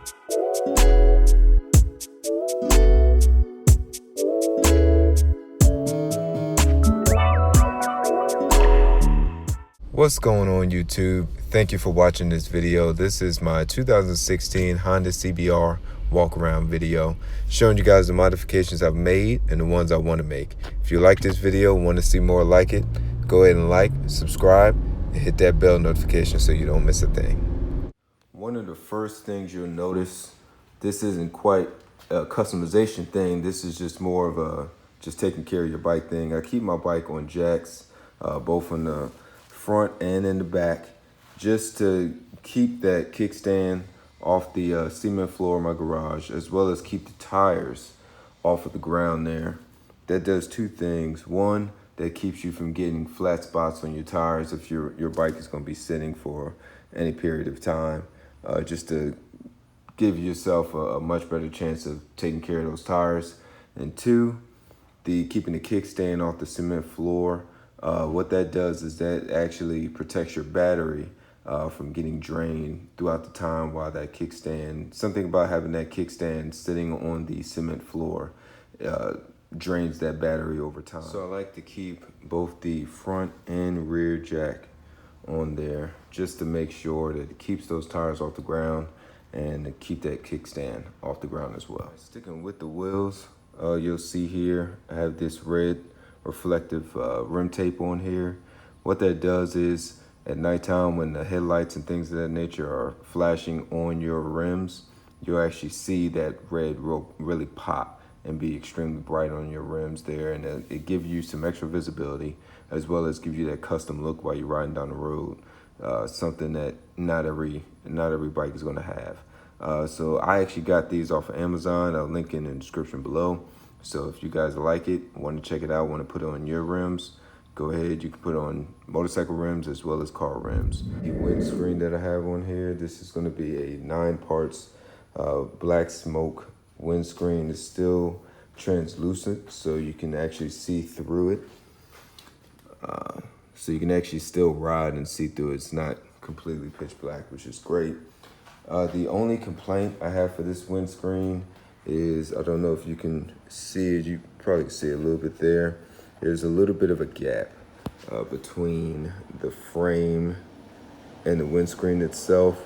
What's going on YouTube? Thank you for watching this video. This is my 2016 Honda CBR Walkaround video showing you guys the modifications I've made and the ones I want to make. If you like this video, want to see more like it, go ahead and like, subscribe, and hit that bell notification so you don't miss a thing. One of the first things you'll notice, this isn't quite a customization thing. This is just more of a just taking care of your bike thing. I keep my bike on jacks, both on the front and in the back, just to keep that kickstand off the cement floor of my garage, as well as keep the tires off of the ground there. That does two things. One, that keeps you from getting flat spots on your tires if your bike is going to be sitting for any period of time, just to give yourself a much better chance of taking care of those tires. And two, keeping the kickstand off the cement floor. What that does is that actually protects your battery from getting drained throughout the time while that kickstand, something about having that kickstand sitting on the cement floor drains that battery over time. So I like to keep both the front and rear jack on there just to make sure that it keeps those tires off the ground and to keep that kickstand off the ground as well. Sticking with the wheels, you'll see here I have this red reflective rim tape on here. What that does is at nighttime when the headlights and things of that nature are flashing on your rims, you'll actually see that red really pop and be extremely bright on your rims there, and it gives you some extra visibility as well as give you that custom look while you're riding down the road, something that not every bike is going to have. So I actually got these off of Amazon. I'll link in the description below. So if you guys like it, want to check it out, want to put it on your rims, go ahead. You can put it on motorcycle rims as well as car rims. The windscreen that I have on here, this is going to be a 9 parts black smoke windscreen. It's still translucent, so you can actually see through it. So you can actually still ride and see through it. It's not completely pitch black, which is great. The only complaint I have for this windscreen is, I don't know if you can see it, you probably can see a little bit there. There's a little bit of a gap between the frame and the windscreen itself.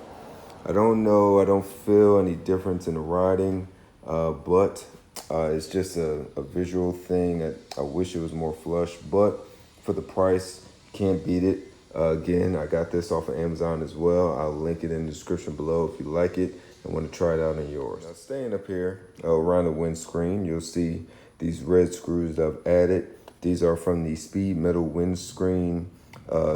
I don't know, I don't feel any difference in the riding, but it's just a visual thing. I wish it was more flush, but for the price, can't beat it. Again, I got this off of Amazon as well. I'll link it in the description below if you like it and want to try it out on yours. Now, staying up here around the windscreen, you'll see these red screws that I've added. These are from the Speed Metal windscreen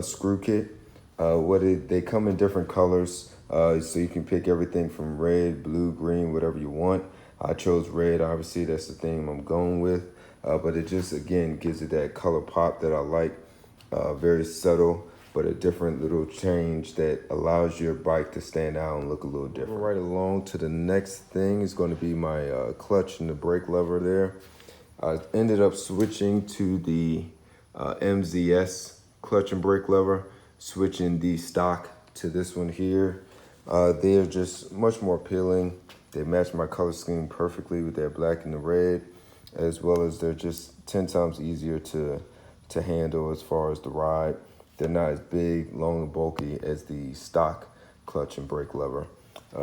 screw kit. They come in different colors, so you can pick everything from red, blue, green, whatever you want. I chose red, obviously that's the theme I'm going with, but it just, again, gives it that color pop that I like. Very subtle, but a different little change that allows your bike to stand out and look a little different. Right along to the next thing is going to be my clutch and the brake lever there. I ended up switching to the MZS clutch and brake lever, switching the stock to this one here. They're just much more appealing. They match my color scheme perfectly with their black and the red, as well as they're just 10 times easier to handle as far as the ride. They're not as big, long, and bulky as the stock clutch and brake lever.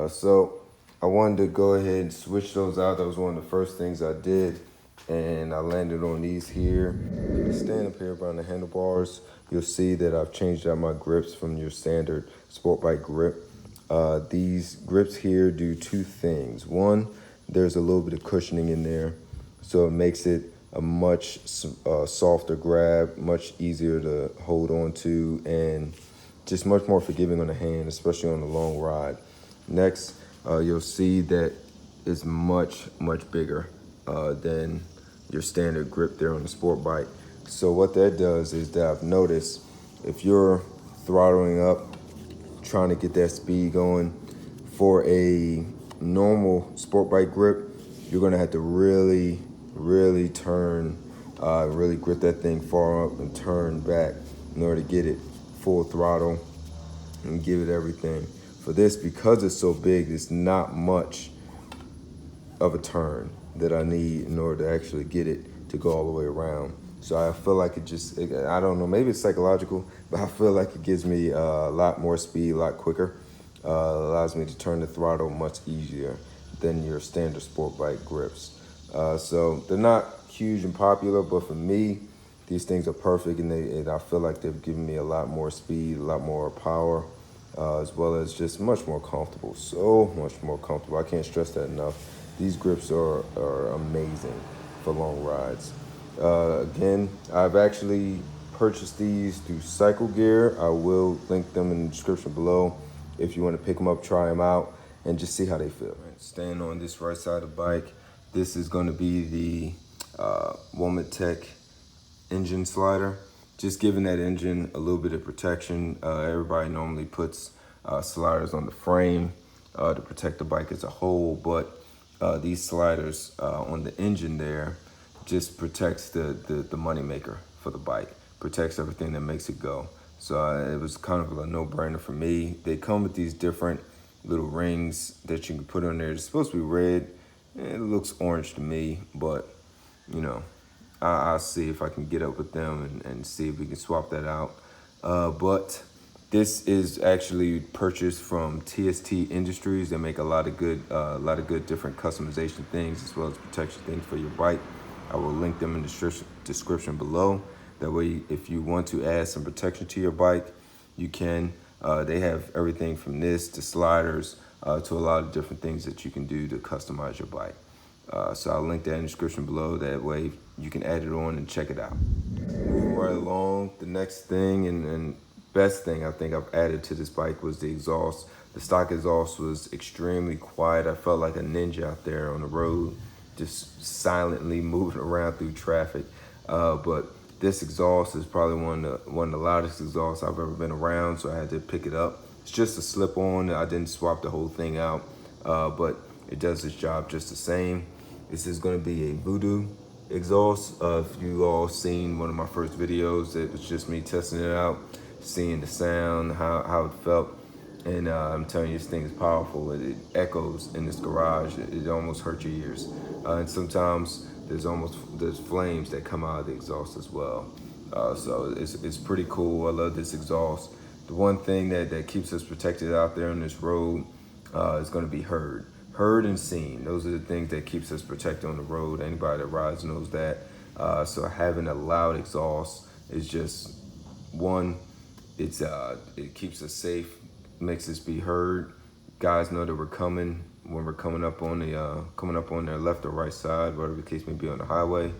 So I wanted to go ahead and switch those out. That was one of the first things I did, and I landed on these here. If you stand up here around the handlebars, you'll see that I've changed out my grips from your standard sport bike grip. These grips here do two things. One, there's a little bit of cushioning in there, so it makes it a much softer grab, much easier to hold on to, and just much more forgiving on the hand, especially on a long ride. Next, you'll see that it's much bigger than your standard grip there on the sport bike. So what that does is that I've noticed if you're throttling up, trying to get that speed going, for a normal sport bike grip, you're gonna have to really turn, really grip that thing far up and turn back in order to get it full throttle and give it everything. For this, because it's so big, it's not much of a turn that I need in order to actually get it to go all the way around. So I feel like I don't know, maybe it's psychological, but I feel like it gives me a lot more speed, a lot quicker. Allows me to turn the throttle much easier than your standard sport bike grips. So they're not huge and popular, but for me, these things are perfect, and I feel like they've given me a lot more speed, a lot more power, as well as just much more comfortable. So much more comfortable. I can't stress that enough. These grips are amazing for long rides. Again, I've actually purchased these through Cycle Gear. I will link them in the description below if you want to pick them up, try them out, and just see how they feel. Staying on this right side of the bike, this is going to be the Womet-Tech engine slider. Just giving that engine a little bit of protection. Everybody normally puts sliders on the frame to protect the bike as a whole, but these sliders on the engine there just protects the money maker for the bike, protects everything that makes it go. So it was kind of a no-brainer for me. They come with these different little rings that you can put on there. It's supposed to be red. It looks orange to me, but you know, I'll see if I can get up with them and see if we can swap that out. But this is actually purchased from TST Industries. They make a lot of good different customization things as well as protection things for your bike. I will link them in the description below. That way, if you want to add some protection to your bike, you can. They have everything from this to sliders to a lot of different things that you can do to customize your bike. So I'll link that in the description below. That way you can add it on and check it out. Moving right along, the next thing and best thing I think I've added to this bike was the exhaust. The stock exhaust was extremely quiet. I felt like a ninja out there on the road, just silently moving around through traffic. But this exhaust is probably one of the loudest exhausts I've ever been around, so I had to pick it up. It's just a slip-on. I didn't swap the whole thing out, but it does its job just the same. This is going to be a VooDoo exhaust. If you all seen one of my first videos, it was just me testing it out, seeing the sound, how it felt. And I'm telling you, this thing is powerful. It echoes in this garage. It almost hurts your ears. And sometimes there's flames that come out of the exhaust as well. So it's pretty cool. I love this exhaust. The one thing that keeps us protected out there on this road is going to be heard and seen. Those are the things that keeps us protected on the road. Anybody that rides knows that. So having a loud exhaust is just one. It keeps us safe, makes us be heard. Guys know that we're coming when we're coming up on their left or right side, whatever the case may be on the highway.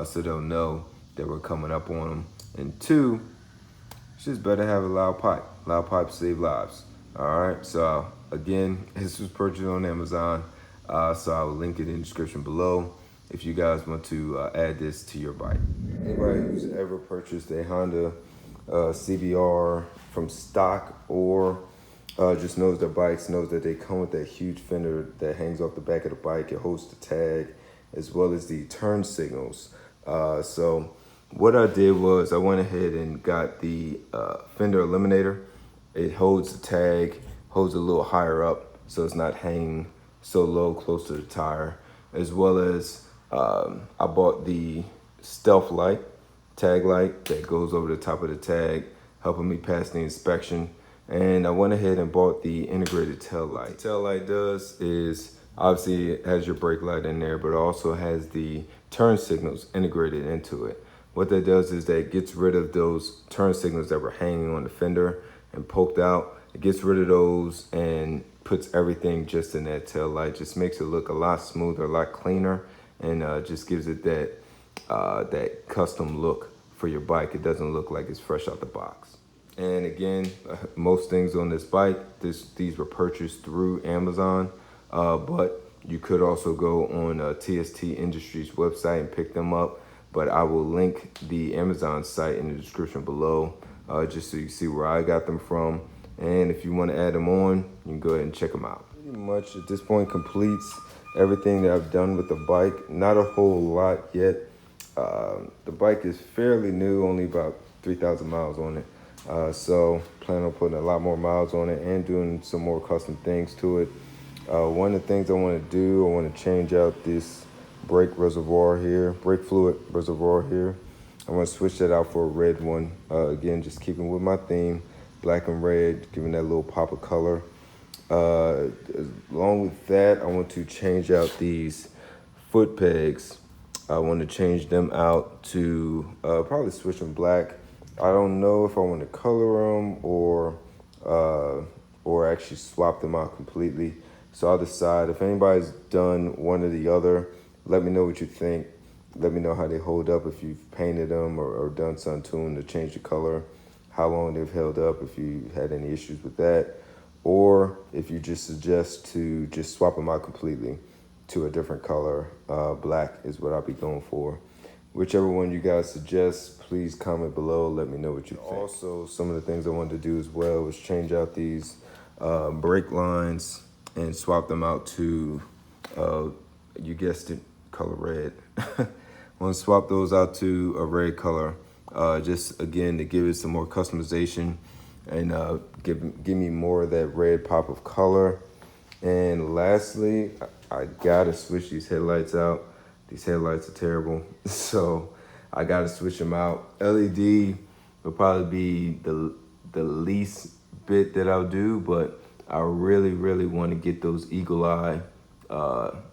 So they'll know that we're coming up on them. And two, it's just better to have a loud pipe. Loud pipes save lives. All right. So again, this was purchased on Amazon. So I will link it in the description below if you guys want to add this to your bike. Anybody who's ever purchased a Honda CBR from stock or just knows their bikes, knows that they come with that huge fender that hangs off the back of the bike. It holds the tag as well as the turn signals. So what I did was I went ahead and got the fender eliminator. It holds the tag, holds a little higher up so it's not hanging so low close to the tire, as well as I bought the stealth light, tag light that goes over the top of the tag, helping me pass the inspection. And I went ahead and bought the integrated tail light. What the tail light does is, obviously it has your brake light in there, but it also has the turn signals integrated into it. What that does is that it gets rid of those turn signals that were hanging on the fender and poked out. It gets rid of those and puts everything just in that tail light. Just makes it look a lot smoother, a lot cleaner, and just gives it that custom look for your bike. It doesn't look like it's fresh out the box. And again, most things on this bike, these were purchased through Amazon, but you could also go on TST Industries website and pick them up. But I will link the Amazon site in the description below, just so you see where I got them from. And if you want to add them on, you can go ahead and check them out. Pretty much at this point completes everything that I've done with the bike. Not a whole lot yet. The bike is fairly new, only about 3,000 miles on it. So plan on putting a lot more miles on it and doing some more custom things to it. One of the things I want to do, I want to change out this brake reservoir here, brake fluid reservoir here. I want to switch that out for a red one. Again, just keeping with my theme, black and red, giving that little pop of color. Along with that, I want to change out these foot pegs. I want to change them out to probably switch them black. I don't know if I want to color them or actually swap them out completely. So I'll decide. If anybody's done one or the other, let me know what you think. Let me know how they hold up, if you've painted them or done something to them to change the color, how long they've held up, if you had any issues with that, or if you just suggest to just swap them out completely to a different color. Black is what I'll be going for. Whichever one you guys suggest, please comment below. Let me know what you think. Also, some of the things I wanted to do as well was change out these brake lines and swap them out to, you guessed it, color red. I want to swap those out to a red color, just again to give it some more customization and give me more of that red pop of color. And lastly, I gotta switch these headlights out. These headlights are terrible, so I gotta switch them out. LED will probably be the least bit that I'll do, but I really want to get those eagle eye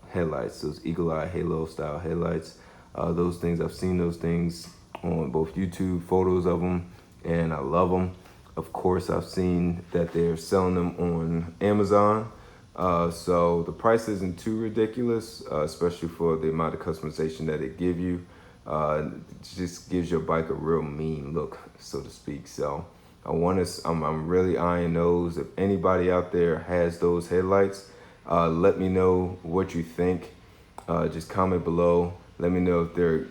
headlights, those eagle eye halo style headlights. Those things, I've seen those things on both YouTube, photos of them, and I love them. Of course, I've seen that they're selling them on Amazon. So the price isn't too ridiculous, especially for the amount of customization that it give you. It just gives your bike a real mean look, so to speak. So I'm really eyeing those. If anybody out there has those headlights, let me know what you think. Just comment below. Let me know if they're,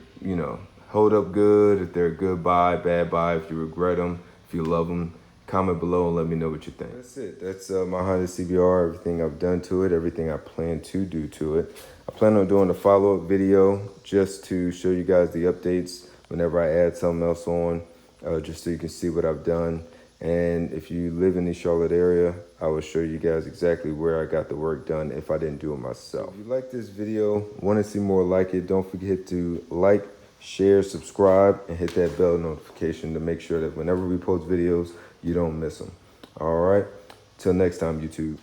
hold up good, if they're a good buy, bad buy, if you regret them, if you love them. Comment below and let me know what you think. That's it. That's my Honda CBR, everything I've done to it, everything I plan to do to it. I plan on doing a follow-up video just to show you guys the updates whenever I add something else on, just so you can see what I've done. And if you live in the Charlotte area, I will show you guys exactly where I got the work done if I didn't do it myself. If you like this video, want to see more like it, don't forget to like, share, subscribe, and hit that bell notification to make sure that whenever we post videos, you don't miss them. All right. Till next time, YouTube.